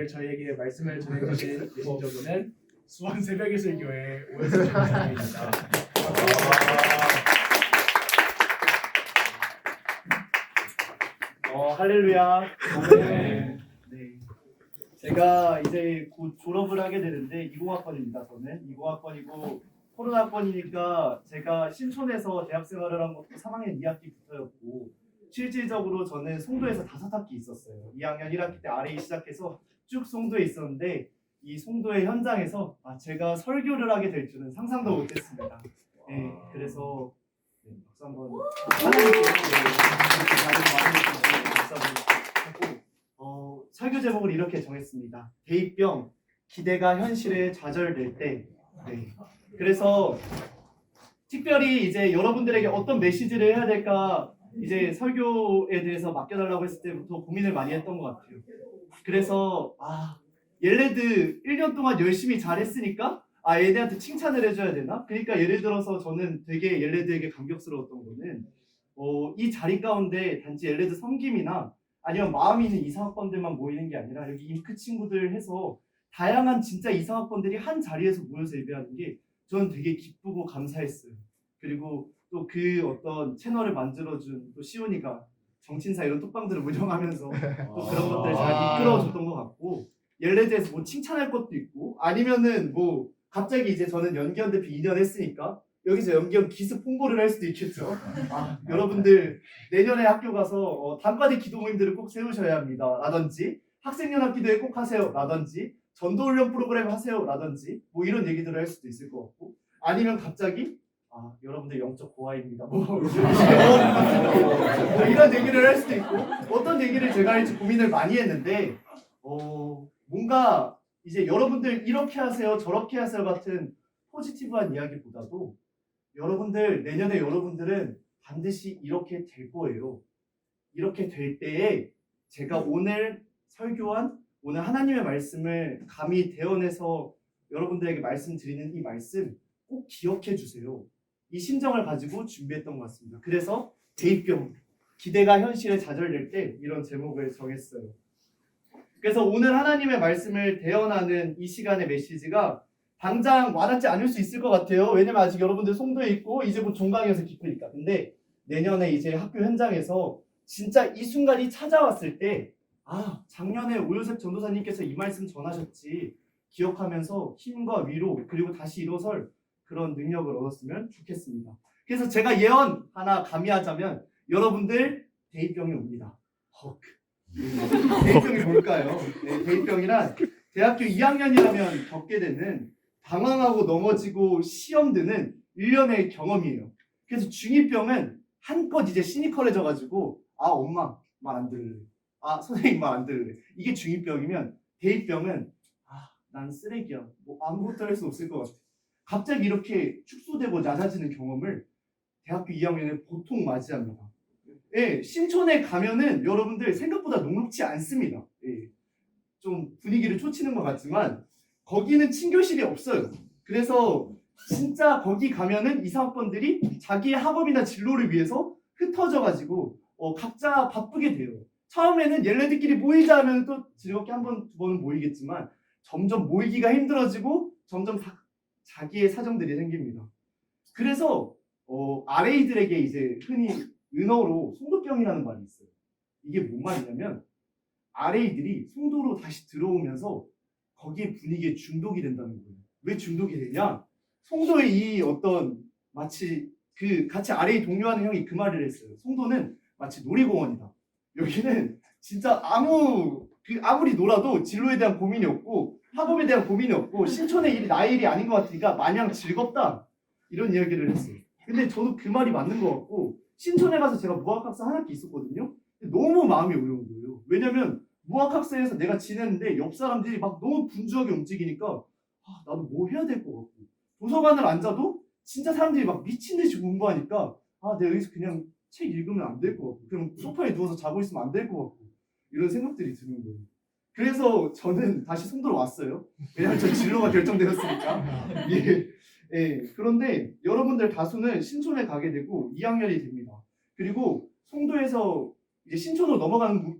오늘 저희에게 말씀을 전해주신 메신저분은 수원 새벽예술교회 오해수 전사님입니다. 할렐루야. 네. 제가 이제 곧 졸업을 하게 되는데 20학번입니다. 저는 20학번이고 코로나학번이니까 제가 신촌에서 대학 생활을 한 것도 3학년 2학기부터였고 실질적으로 저는 송도에서 5학기 있었어요. 2학년 1학기 때 RA 시작해서 쭉 송도에 있었는데 이 송도의 현장에서 제가 설교를 하게 될 줄은 상상도 못했습니다. 네, 그래서 박수 한번 하나님께 하고 설교 제목을 이렇게 정했습니다. 대입병 기대가 현실에 좌절될 때. 네. 그래서 특별히 이제 여러분들에게 어떤 메시지를 해야 될까 이제 설교에 대해서 맡겨달라고 했을 때부터 고민을 많이 했던 것 같아요. 그래서 얘네들 1년 동안 열심히 잘했으니까 얘네한테 칭찬을 해줘야 되나? 그러니까 예를 들어서 저는 되게 얘네들에게 감격스러웠던 거는 이 자리 가운데 단지 얘네들 섬김이나 아니면 마음이 있는 이사학번들만 모이는 게 아니라 여기 잉크 친구들 해서 다양한 진짜 이사학번들이 한 자리에서 모여서 예배하는 게 저는 되게 기쁘고 감사했어요. 그리고 또 그 어떤 채널을 만들어준 또 시온이가 정친사 이런 톡방들을 운영하면서 또 그런 것들을 잘 이끌어줬던 것 같고 얘네들에서 뭐 칭찬할 것도 있고 아니면은 뭐 갑자기 이제 저는 연기원 대표 2년 했으니까 여기서 연기원 기습 홍보를 할 수도 있겠죠. 여러분들 내년에 학교 가서 단과대 기도 모임들을 꼭 세우셔야 합니다. 라든지 학생연합기도회 꼭 하세요. 라든지 전도훈련 프로그램 하세요. 라든지 뭐 이런 얘기들을 할 수도 있을 것 같고 아니면 갑자기 여러분들 영적 고아입니다. 뭐 이런 얘기를 할 수도 있고 어떤 얘기를 제가 할지 고민을 많이 했는데 뭔가 이제 여러분들 이렇게 하세요 저렇게 하세요 같은 포지티브한 이야기보다도 여러분들 내년에 여러분들은 반드시 이렇게 될 거예요. 이렇게 될 때에 제가 오늘 설교한 오늘 하나님의 말씀을 감히 대언해서 여러분들에게 말씀드리는 이 말씀 꼭 기억해 주세요. 이 심정을 가지고 준비했던 것 같습니다. 그래서 대입병 기대가 현실에 좌절될 때 이런 제목을 정했어요. 그래서 오늘 하나님의 말씀을 대언하는 이 시간의 메시지가 당장 와닿지 않을 수 있을 것 같아요. 왜냐면 아직 여러분들 송도에 있고 이제 곧 종강에서 기쁘니까. 근데 내년에 이제 학교 현장에서 진짜 이 순간이 찾아왔을 때 작년에 오요셉 전도사님께서 이 말씀 전하셨지 기억하면서 힘과 위로 그리고 다시 일어설 그런 능력을 얻었으면 좋겠습니다. 그래서 제가 예언 하나 감히 하자면 여러분들 대입병이 옵니다. 대입병이 뭘까요? 네, 대입병이란 대학교 2학년이라면 겪게 되는 당황하고 넘어지고 시험 드는 1년의 경험이에요. 그래서 중2병은 한껏 이제 시니컬해져가지고 엄마 말 안 들을래. 선생님 말 안 들을래. 이게 중2병이면 대입병은 난 쓰레기야. 뭐 아무것도 할 수 없을 것 같아. 갑자기 이렇게 축소되고 낮아지는 경험을 대학교 2학년에 보통 맞이합니다. 예, 신촌에 가면은 여러분들 생각보다 녹록지 않습니다. 예, 좀 분위기를 쫓치는 것 같지만 거기는 친교실이 없어요. 그래서 진짜 거기 가면은 이사학번들이 자기의 학업이나 진로를 위해서 흩어져가지고 각자 바쁘게 돼요. 처음에는 얘네들끼리 모이자 하면 또 즐겁게 한 번, 두 번은 모이겠지만 점점 모이기가 힘들어지고 점점 자기의 사정들이 생깁니다. 그래서 RA들에게 이제 흔히 은어로 송도병이라는 말이 있어요. 이게 뭔 말이냐면 RA들이 송도로 다시 들어오면서 거기에 분위기에 중독이 된다는 거예요. 왜 중독이 되냐? 송도의 이 어떤 마치 그 같이 RA 동료하는 형이 그 말을 했어요. 송도는 마치 놀이공원이다. 여기는 진짜 아무리 놀아도 진로에 대한 고민이 없고 학업에 대한 고민이 없고 신촌의 일이 나의 일이 아닌 것 같으니까 마냥 즐겁다. 이런 이야기를 했어요. 근데 저도 그 말이 맞는 것 같고 신촌에 가서 제가 무학학사 한 학기 있었거든요. 너무 마음이 어려운 거예요. 왜냐면 무학학사에서 내가 지냈는데 옆 사람들이 막 너무 분주하게 움직이니까 나도 뭐 해야 될 것 같고 도서관을 앉아도 진짜 사람들이 막 미친 듯이 공부하니까 내가 여기서 그냥 책 읽으면 안 될 것 같고 그냥 소파에 누워서 자고 있으면 안 될 것 같고 이런 생각들이 드는 거예요. 그래서 저는 다시 송도로 왔어요. 왜냐면 저 진로가 결정되었으니까. 예. 그런데 여러분들 다수는 신촌에 가게 되고 2학년이 됩니다. 그리고 송도에서 이제 신촌으로 넘어가는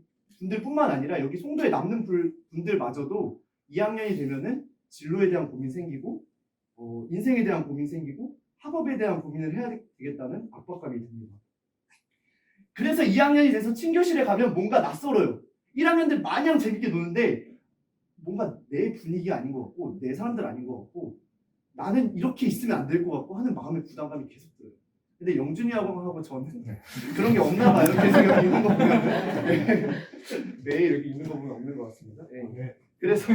분들뿐만 아니라 여기 송도에 남는 분들마저도 2학년이 되면은 진로에 대한 고민 생기고 인생에 대한 고민 생기고 학업에 대한 고민을 해야 되겠다는 압박감이 듭니다. 그래서 2학년이 돼서 친교실에 가면 뭔가 낯설어요. 1학년들 마냥 재밌게 노는데 뭔가 내 분위기 아닌 것 같고 내 사람들 아닌 것 같고 나는 이렇게 있으면 안 될 것 같고 하는 마음의 부담감이 계속 들어요. 근데 영준이하고 저는 그런 게 없나 봐요. 계속 여기 있는 거 보면 매일 여기 있는 거 보면 없는 것 같습니다. 네. 그래서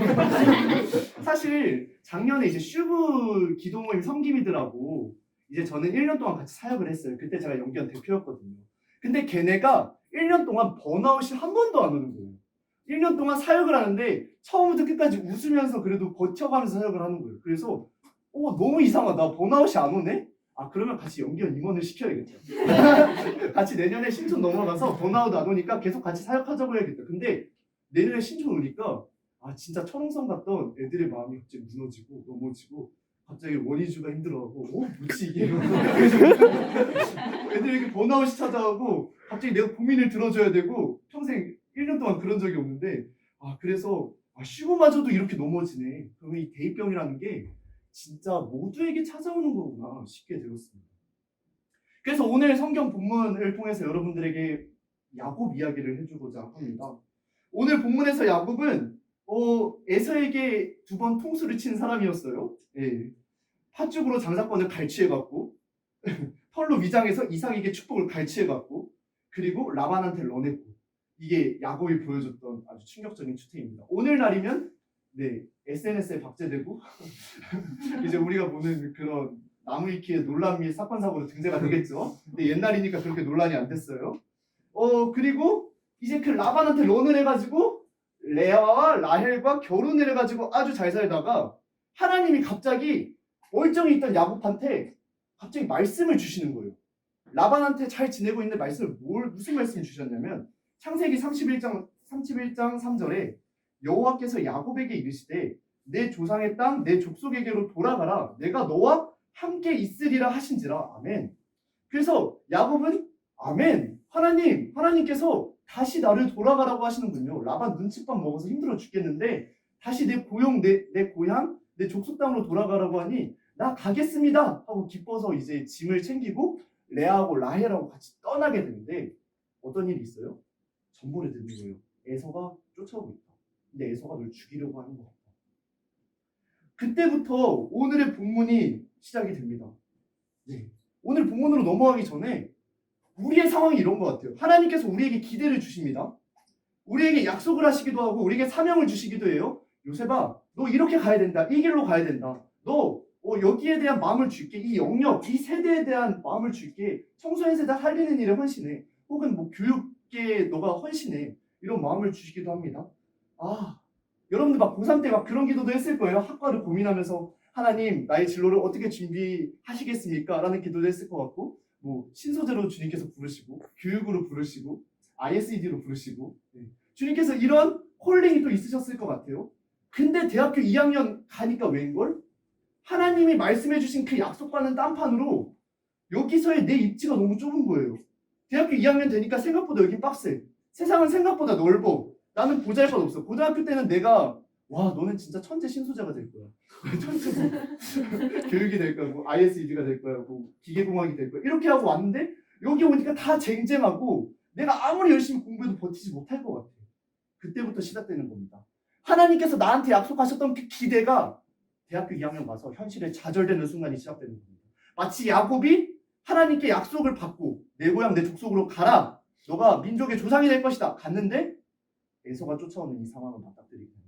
사실 작년에 이제 슈브 기도 모임 섬김이들하고 이제 저는 1년 동안 같이 사역을 했어요. 그때 제가 영기현 대표였거든요. 근데 걔네가 1년 동안 번아웃이 한 번도 안 오는 거예요. 1년 동안 사역을 하는데 처음부터 끝까지 웃으면서 그래도 버텨가면서 사역을 하는 거예요. 그래서 너무 이상하다. 번아웃이 안 오네? 아 그러면 같이 영기현 임원을 시켜야겠죠. 같이 내년에 신촌 넘어가서 번아웃 안 오니까 계속 같이 사역하자고 해야겠다. 근데 내년에 신촌 오니까 아 진짜 철옹성 갔던 애들의 마음이 갑자기 무너지고 넘어지고 갑자기 원희주가 힘들어하고 뭐지 이게 애들에게 번아웃이 찾아오고 갑자기 내가 고민을 들어줘야 되고 평생 1년 동안 그런 적이 없는데 그래서 슈브마저도 이렇게 넘어지네. 그러면 이 대입병이라는 게 진짜 모두에게 찾아오는 거구나 싶게 되었습니다. 그래서 오늘 성경 본문을 통해서 여러분들에게 야곱 이야기를 해주고자 합니다. 오늘 본문에서 야곱은 에서에게 2번 통수를 친 사람이었어요. 예. 팥죽으로 장사건을 갈취해갖고 털로 위장해서 이삭에게 축복을 갈취해갖고 그리고 라반한테 런했고 이게 야곱이 보여줬던 아주 충격적인 추태입니다. 오늘날이면 SNS에 박제되고 이제 우리가 보는 그런 나무위키의 논란 및 사건 사고로 등재가 되겠죠. 근데 옛날이니까 그렇게 논란이 안 됐어요. 그리고 이제 그 라반한테 런을 해가지고 레아와 라헬과 결혼을 해가지고 아주 잘 살다가 하나님이 갑자기 멀쩡히 있던 야곱한테 갑자기 말씀을 주시는 거예요. 라반한테 잘 지내고 있는 말씀을 무슨 말씀을 주셨냐면 창세기 31장 3절에 여호와께서 야곱에게 이르시되 내 조상의 땅 내 족속에게로 돌아가라 내가 너와 함께 있으리라 하신지라. 아멘. 그래서 야곱은 아멘 하나님께서 다시 나를 돌아가라고 하시는군요. 라반 눈칫밥 먹어서 힘들어 죽겠는데 다시 내 고향 내 족속 땅으로 돌아가라고 하니 나 가겠습니다 하고 기뻐서 이제 짐을 챙기고 레아하고 라헬하고 같이 떠나게 되는데 어떤 일이 있어요? 전보를 듣는 거예요. 에서가 쫓아오고 있다. 근데 에서가 널 죽이려고 하는 것 같다. 그때부터 오늘의 본문이 시작이 됩니다. 오늘 본문으로 넘어가기 전에 우리의 상황이 이런 것 같아요. 하나님께서 우리에게 기대를 주십니다. 우리에게 약속을 하시기도 하고 우리에게 사명을 주시기도 해요. 요셉아, 너 이렇게 가야 된다. 이 길로 가야 된다. 너 여기에 대한 마음을 줄게. 이 영역, 이 세대에 대한 마음을 줄게. 청소년 세대 살리는 일에 헌신해. 혹은 교육계에 너가 헌신해. 이런 마음을 주시기도 합니다. 여러분들 막 고3 때 막 그런 기도도 했을 거예요. 학과를 고민하면서 하나님 나의 진로를 어떻게 준비하시겠습니까? 라는 기도도 했을 것 같고 신소재로 주님께서 부르시고 교육으로 부르시고 ISED로 부르시고 주님께서 이런 콜링이 또 있으셨을 것 같아요. 근데 대학교 2학년 가니까 웬걸? 하나님이 말씀해 주신 그 약속과는 딴판으로 여기서의 내 입지가 너무 좁은 거예요. 대학교 2학년 되니까 생각보다 여긴 빡세. 세상은 생각보다 넓어. 나는 보잘것없어. 고등학교 때는 내가 너는 진짜 천재 신소재가 될 거야. 천재 교육이 될 거야. ISED가 될 거야. 기계공학이 될 거야. 이렇게 하고 왔는데 여기 오니까 다 쟁쟁하고 내가 아무리 열심히 공부해도 버티지 못할 것 같아. 그때부터 시작되는 겁니다. 하나님께서 나한테 약속하셨던 그 기대가 대학교 2학년 가서 현실에 좌절되는 순간이 시작되는 겁니다. 마치 야곱이 하나님께 약속을 받고 내 고향 내 족속으로 가라. 너가 민족의 조상이 될 것이다. 갔는데 에서가 쫓아오는 이 상황을 맞닥뜨리게 됩니다.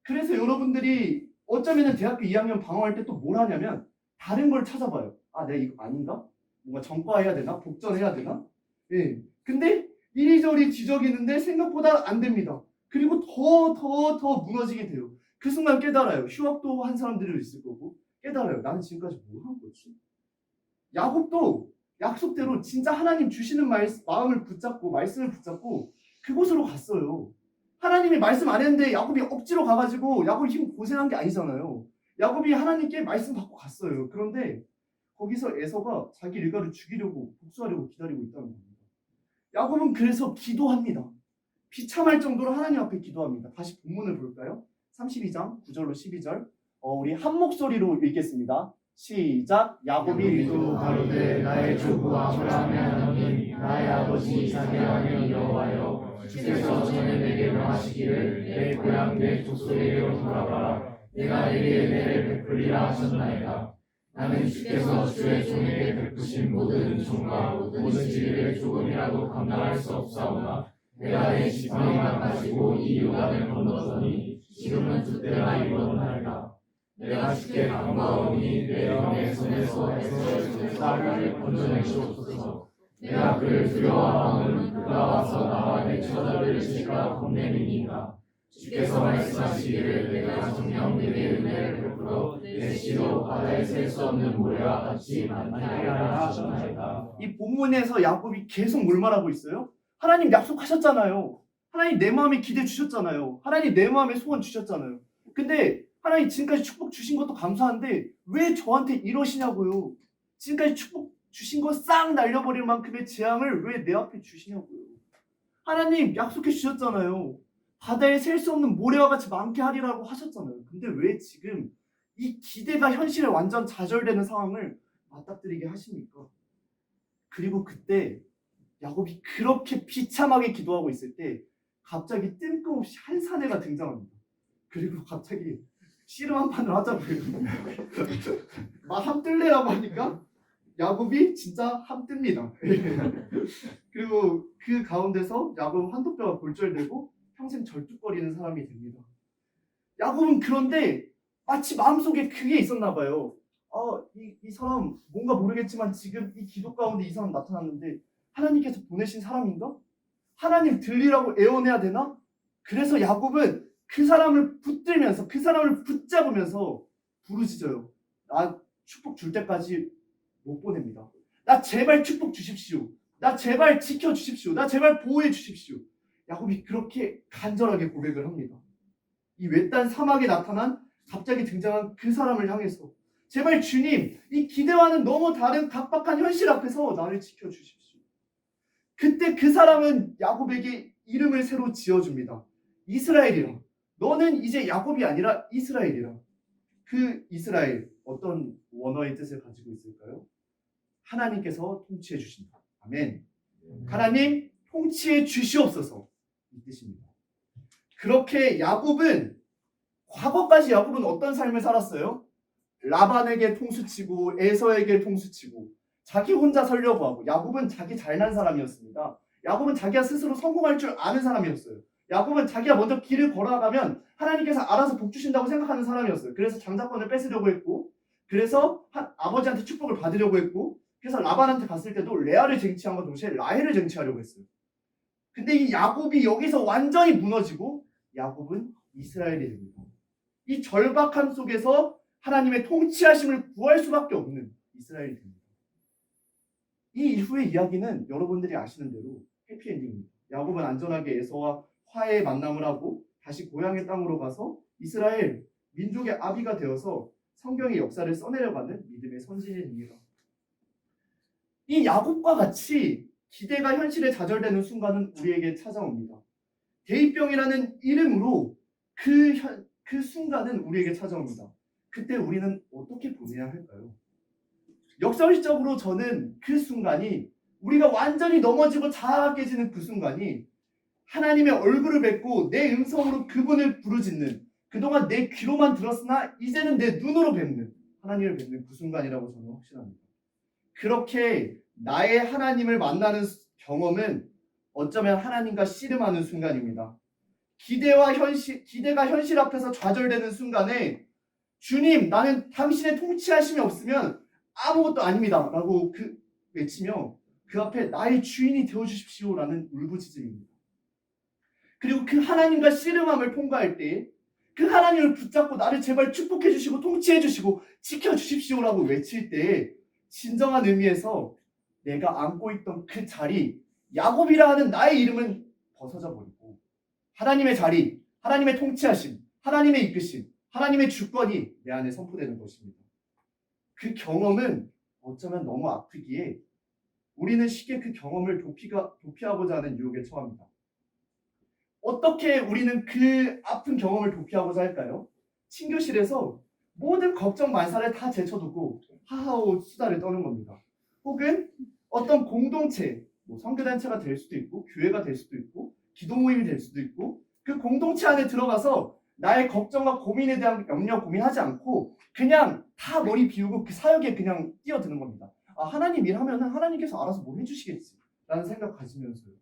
그래서 여러분들이 어쩌면 대학교 2학년 방황할 때 또 뭘 하냐면 다른 걸 찾아봐요. 내가 이거 아닌가? 뭔가 전과해야 되나? 복전해야 되나? 근데 이리저리 뒤적이는데 생각보다 안 됩니다. 그리고 더 무너지게 돼요. 그 순간 깨달아요. 휴학도 한 사람들이 있을 거고 깨달아요. 나는 지금까지 뭘 한 거지? 야곱도 약속대로 진짜 하나님 주시는 마음을 붙잡고 말씀을 붙잡고 그곳으로 갔어요. 하나님이 말씀 안 했는데 야곱이 억지로 가가지고 야곱이 힘 고생한 게 아니잖아요. 야곱이 하나님께 말씀 받고 갔어요. 그런데 거기서 에서가 자기 일가를 죽이려고 복수하려고 기다리고 있다는 겁니다. 야곱은 그래서 기도합니다. 비참할 정도로 하나님 앞에 기도합니다. 다시 본문을 볼까요? 32장 9절로 12절. 우리 한 목소리로 읽겠습니다. 시작. 야곱이 또 가로되 나의 조부 아브라함의 하나님 나의 아버지 이삭의 하나님 여호와여 주께서 전에 내게 명하시기를 내 고향 내 족속에게로 돌아가라 내가 내게 은혜를 베풀리라 하셨나이다. 나는 주께서 주의 종에게 베푸신 모든 종과 모든 지위를 조금이라도 감당할 수 없사오나 내가 내 지팡이만 가지고 이 요단을 건너서니 지금은 줏대가 이르렀나이다. 내가 주께 간구하오니 내 영의 손에서 에서의 쌀을 건져내시옵소서. 내가 그를 두려워하오는 그가 와서 나와 내 처자를 칠까 겁내니이다. 주께서 말씀하시기를 내가 정녕 내게 은혜를 베풀어 내 씨로 바다에 셀 수 없는 모래와 같이 많게 하리라 하셨나이다. 이 본문에서 야곱이 계속 뭘 말하고 있어요? 하나님 약속하셨잖아요. 하나님 내 마음에 기대 주셨잖아요. 하나님 내 마음에 소원 주셨잖아요. 근데 하나님 지금까지 축복 주신 것도 감사한데 왜 저한테 이러시냐고요. 지금까지 축복 주신 거 싹 날려버릴 만큼의 재앙을 왜 내 앞에 주시냐고요. 하나님 약속해 주셨잖아요. 바다에 셀 수 없는 모래와 같이 많게 하리라고 하셨잖아요. 근데 왜 지금 이 기대가 현실에 완전 좌절되는 상황을 맞닥뜨리게 하십니까? 그리고 그때 야곱이 그렇게 비참하게 기도하고 있을 때 갑자기 뜬금없이 한 사내가 등장합니다. 그리고 갑자기 씨름 한 판을 하자고요. 막 함뜰래라고 하니까 야곱이 진짜 함뜹니다. 그리고 그 가운데서 야곱 한턱뼈가 골절되고 평생 절뚝거리는 사람이 됩니다. 야곱은 그런데 마치 마음속에 그게 있었나 봐요. 이 사람 뭔가 모르겠지만 지금 이 기도 가운데 이 사람 나타났는데 하나님께서 보내신 사람인가? 하나님 들리라고 애원해야 되나? 그래서 야곱은 그 사람을 붙들면서 그 사람을 붙잡으면서 부르짖어요. 나 축복 줄 때까지 못 보냅니다. 나 제발 축복 주십시오. 나 제발 지켜주십시오. 나 제발 보호해 주십시오. 야곱이 그렇게 간절하게 고백을 합니다. 이 외딴 사막에 나타난 갑자기 등장한 그 사람을 향해서 제발 주님, 이 기대와는 너무 다른 각박한 현실 앞에서 나를 지켜주십시오. 그때 그 사람은 야곱에게 이름을 새로 지어줍니다. 이스라엘이라. 너는 이제 야곱이 아니라 이스라엘이라. 그 이스라엘 어떤 원어의 뜻을 가지고 있을까요? 하나님께서 통치해 주신다. 아멘. 하나님 통치해 주시옵소서 이 뜻입니다. 그렇게 과거까지 야곱은 어떤 삶을 살았어요? 라반에게 통수치고 에서에게 통수치고 자기 혼자 살려고 하고 야곱은 자기 잘난 사람이었습니다. 야곱은 자기가 스스로 성공할 줄 아는 사람이었어요. 야곱은 자기가 먼저 길을 걸어가면 하나님께서 알아서 복 주신다고 생각하는 사람이었어요. 그래서 장자권을 뺏으려고 했고 그래서 아버지한테 축복을 받으려고 했고 그래서 라반한테 갔을 때도 레아를 쟁취함과 동시에 라헬을 쟁취하려고 했어요. 근데 이 야곱이 여기서 완전히 무너지고 야곱은 이스라엘이 됩니다. 이 절박함 속에서 하나님의 통치하심을 구할 수밖에 없는 이스라엘이 됩니다. 이 이후의 이야기는 여러분들이 아시는 대로 해피엔딩입니다. 야곱은 안전하게 에서와 화해의 만남을 하고 다시 고향의 땅으로 가서 이스라엘 민족의 아비가 되어서 성경의 역사를 써내려가는 믿음의 선진이 됩니다. 이 야곱과 같이 기대가 현실에 좌절되는 순간은 우리에게 찾아옵니다. 대입병이라는 이름으로 그 순간은 우리에게 찾아옵니다. 그때 우리는 어떻게 보내야 할까요? 역설적으로 저는 그 순간이 우리가 완전히 넘어지고 자아가 깨지는 그 순간이 하나님의 얼굴을 뵙고 내 음성으로 그분을 부르짖는 그동안 내 귀로만 들었으나 이제는 내 눈으로 뵙는 하나님을 뵙는 그 순간이라고 저는 확신합니다. 그렇게 나의 하나님을 만나는 경험은 어쩌면 하나님과 씨름하는 순간입니다. 기대가 현실 앞에서 좌절되는 순간에 주님, 나는 당신의 통치하심이 없으면 아무것도 아닙니다 라고 외치며 그 앞에 나의 주인이 되어주십시오 라는 울부짖음입니다. 그리고 그 하나님과 씨름함을 통과할 때 그 하나님을 붙잡고 나를 제발 축복해 주시고 통치해 주시고 지켜주십시오 라고 외칠 때 진정한 의미에서 내가 안고 있던 그 자리, 야곱이라 하는 나의 이름은 벗어져 버리고 하나님의 자리, 하나님의 통치하심, 하나님의 이끄심, 하나님의 주권이 내 안에 선포되는 것입니다. 그 경험은 어쩌면 너무 아프기에 우리는 쉽게 그 경험을 도피하고자 하는 유혹에 처합니다. 어떻게 우리는 그 아픈 경험을 도피하고자 할까요? 친교실에서 모든 걱정 만사를 다 제쳐두고 하하오 수다를 떠는 겁니다. 혹은 어떤 공동체, 선교단체가 될 수도 있고 교회가 될 수도 있고 기도 모임이 될 수도 있고 그 공동체 안에 들어가서 나의 걱정과 고민에 대한 염려 고민하지 않고 그냥 다 머리 비우고 그 사역에 그냥 뛰어드는 겁니다. 아, 하나님 일하면은 하나님께서 알아서 뭘 해주시겠지 라는 생각 가지면서요.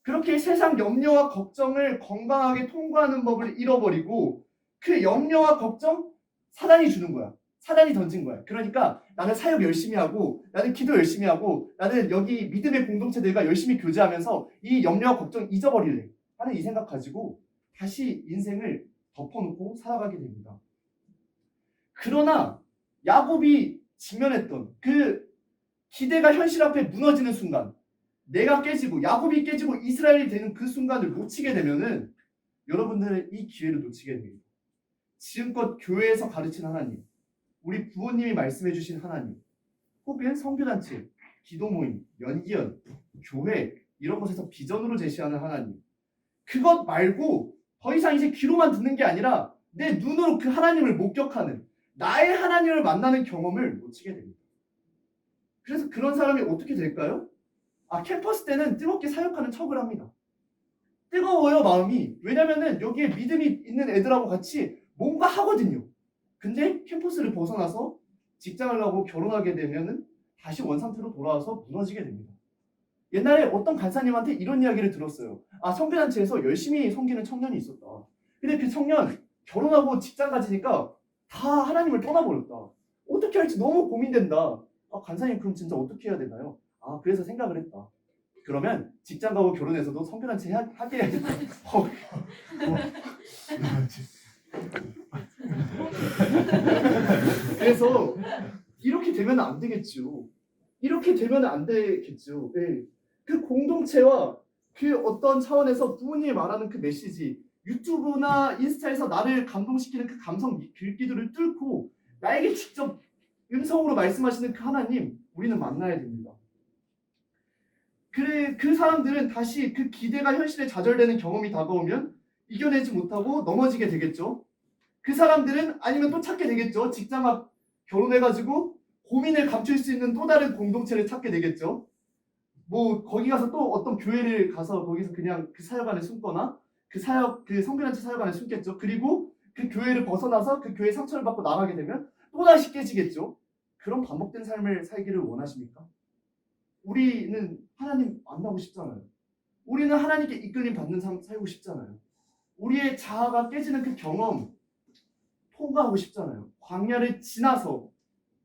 그렇게 세상 염려와 걱정을 건강하게 통과하는 법을 잃어버리고 그 염려와 걱정 사단이 주는 거야. 사단이 던진 거야. 그러니까 나는 사역 열심히 하고 나는 기도 열심히 하고 나는 여기 믿음의 공동체들과 열심히 교제하면서 이 염려와 걱정 잊어버릴래 하는 이 생각 가지고 다시 인생을 덮어놓고 살아가게 됩니다. 그러나 야곱이 직면했던 그 기대가 현실 앞에 무너지는 순간, 내가 깨지고 야곱이 깨지고 이스라엘이 되는 그 순간을 놓치게 되면은 여러분들은 이 기회를 놓치게 됩니다. 지금껏 교회에서 가르친 하나님, 우리 부모님이 말씀해 주신 하나님, 혹은 선교단체, 기도 모임, 연기연, 교회 이런 곳에서 비전으로 제시하는 하나님, 그것 말고 더 이상 이제 귀로만 듣는 게 아니라 내 눈으로 그 하나님을 목격하는 나의 하나님을 만나는 경험을 놓치게 됩니다. 그래서 그런 사람이 어떻게 될까요? 캠퍼스 때는 뜨겁게 사역하는 척을 합니다. 뜨거워요, 마음이. 왜냐면은 여기에 믿음이 있는 애들하고 같이 뭔가 하거든요. 근데 캠퍼스를 벗어나서 직장을 가고 결혼하게 되면은 다시 원상태로 돌아와서 무너지게 됩니다. 옛날에 어떤 간사님한테 이런 이야기를 들었어요. 선교단체에서 열심히 섬기는 청년이 있었다. 근데 그 청년 결혼하고 직장 가지니까 다 하나님을 떠나버렸다. 어떻게 할지 너무 고민된다. 간사님 그럼 진짜 어떻게 해야 되나요? 그래서 생각을 했다. 그러면 직장 가고 결혼해서도 선교단체 하게 해야겠다. 그래서 이렇게 되면 안 되겠죠. 이렇게 되면 안 되겠죠. 네. 그 공동체와 그 어떤 차원에서 부모님이 말하는 그 메시지, 유튜브나 인스타에서 나를 감동시키는 그 감성 글귀들을 뚫고 나에게 직접 음성으로 말씀하시는 그 하나님, 우리는 만나야 됩니다. 그 사람들은 다시 그 기대가 현실에 좌절되는 경험이 다가오면 이겨내지 못하고 넘어지게 되겠죠. 그 사람들은 아니면 또 찾게 되겠죠. 직장 앞 결혼해가지고 고민을 감출 수 있는 또 다른 공동체를 찾게 되겠죠. 거기 가서 또 어떤 교회를 가서 거기서 그냥 그 사역 안에 숨거나 그 선교단체 사역 안에 숨겠죠. 그리고 그 교회를 벗어나서 그 교회 상처를 받고 나가게 되면 또다시 깨지겠죠. 그런 반복된 삶을 살기를 원하십니까? 우리는 하나님 만나고 싶잖아요. 우리는 하나님께 이끌림 받는 삶 살고 싶잖아요. 우리의 자아가 깨지는 그 경험 통과하고 싶잖아요. 광야를 지나서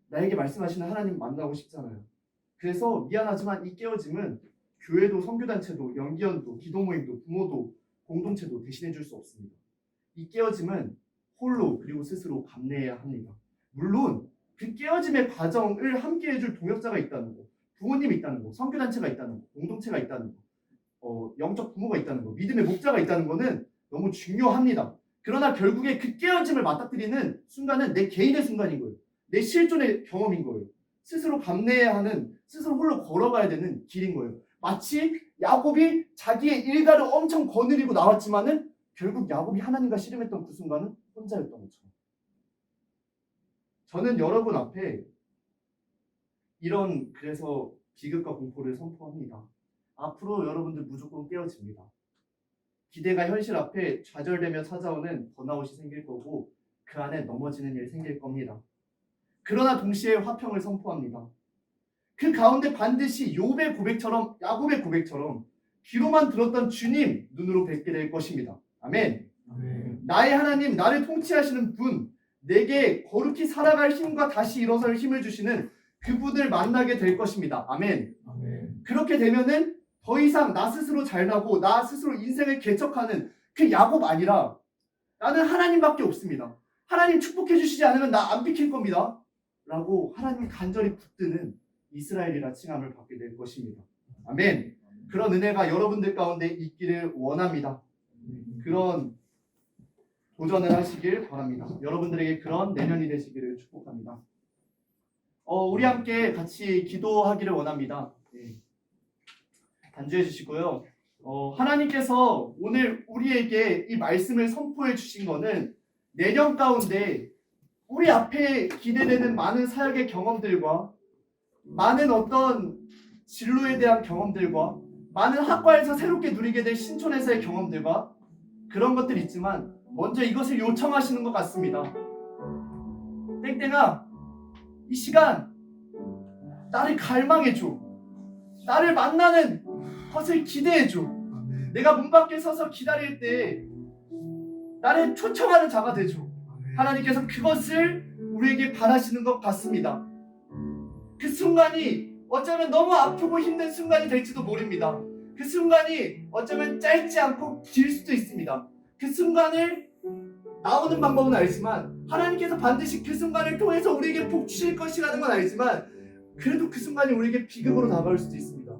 나에게 말씀하시는 하나님 만나고 싶잖아요. 그래서 미안하지만 이 깨어짐은 교회도 선교단체도 연기연도 기도 모임도 부모도 공동체도 대신해 줄 수 없습니다. 이 깨어짐은 홀로 그리고 스스로 감내해야 합니다. 물론 그 깨어짐의 과정을 함께 해줄 동역자가 있다는 거, 부모님이 있다는 거, 선교단체가 있다는 거, 공동체가 있다는 거, 영적 부모가 있다는 거, 믿음의 목자가 있다는 거는 너무 중요합니다. 그러나 결국에 그 깨어짐을 맞닥뜨리는 순간은 내 개인의 순간인 거예요. 내 실존의 경험인 거예요. 스스로 감내해야 하는, 스스로 홀로 걸어가야 되는 길인 거예요. 마치 야곱이 자기의 일가를 엄청 거느리고 나왔지만은 결국 야곱이 하나님과 씨름했던 그 순간은 혼자였던 것처럼. 저는 여러분 앞에 그래서 비극과 공포를 선포합니다. 앞으로 여러분들 무조건 깨어집니다. 기대가 현실 앞에 좌절되며 찾아오는 번아웃이 생길 거고 그 안에 넘어지는 일이 생길 겁니다. 그러나 동시에 화평을 선포합니다. 그 가운데 반드시 야곱의 고백처럼 귀로만 들었던 주님 눈으로 뵙게 될 것입니다. 아멘. 나의 하나님, 나를 통치하시는 분, 내게 거룩히 살아갈 힘과 다시 일어설 힘을 주시는 그분을 만나게 될 것입니다. 아멘. 그렇게 되면은 더 이상 나 스스로 잘나고 나 스스로 인생을 개척하는 그 야곱 아니라 나는 하나님밖에 없습니다. 하나님 축복해 주시지 않으면 나 안 비킬 겁니다. 라고 하나님 간절히 붙드는 이스라엘이라 칭함을 받게 될 것입니다. 아멘. 그런 은혜가 여러분들 가운데 있기를 원합니다. 그런 도전을 하시길 바랍니다. 여러분들에게 그런 내년이 되시기를 축복합니다. 우리 함께 같이 기도하기를 원합니다. 네. 단주해 주시고요. 하나님께서 오늘 우리에게 이 말씀을 선포해 주신 거는 내년 가운데 우리 앞에 기대되는 많은 사역의 경험들과 많은 어떤 진로에 대한 경험들과 많은 학과에서 새롭게 누리게 될 신촌에서의 경험들과 그런 것들이 있지만 먼저 이것을 요청하시는 것 같습니다. 땡땡아, 이 시간 나를 갈망해줘. 나를 만나는 것을 기대해줘. 내가 문 밖에 서서 기다릴 때 나를 초청하는 자가 되죠. 하나님께서 그것을 우리에게 바라시는 것 같습니다. 그 순간이 어쩌면 너무 아프고 힘든 순간이 될지도 모릅니다. 그 순간이 어쩌면 짧지 않고 길 수도 있습니다. 그 순간을 나오는 방법은 알지만 하나님께서 반드시 그 순간을 통해서 우리에게 복 주실 것이라는 건 알지만 그래도 그 순간이 우리에게 비극으로 다가올 수도 있습니다.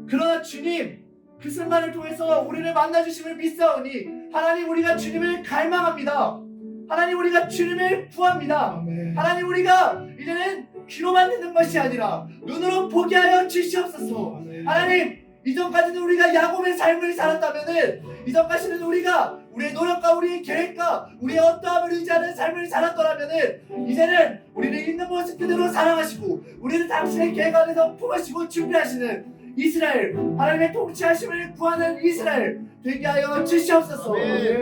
그러나 주님, 그 순간을 통해서 우리를 만나주심을 믿사오니 하나님, 우리가 주님을 갈망합니다. 하나님, 우리가 주님을 구합니다. 하나님, 우리가 이제는 귀로만 듣는 것이 아니라 눈으로 보게 하여 주시옵소서. 하나님, 이전까지는 우리가 야곱의 삶을 살았다면은, 이전까지는 우리가 우리의 노력과 우리의 계획과 우리의 어떠함을 의지하는 삶을 살았더라면은, 이제는 우리를 있는 모습 그대로 사랑하시고 우리를 당신의 계획 안에서 품으시고 준비하시는 이스라엘, 하나님의 통치하심을 구하는 이스라엘 되게 하여 주시옵소서.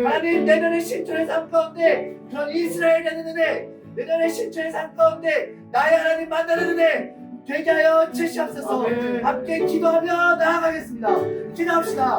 하나님, 내년의 신촌의 삶 가운데 그런 이스라엘 되는 은혜, 내년의 신촌의 삶 가운데 나의 하나님 만나는 은혜 되게 하여 주시옵소서. 함께 기도하며 나아가겠습니다. 기도합시다.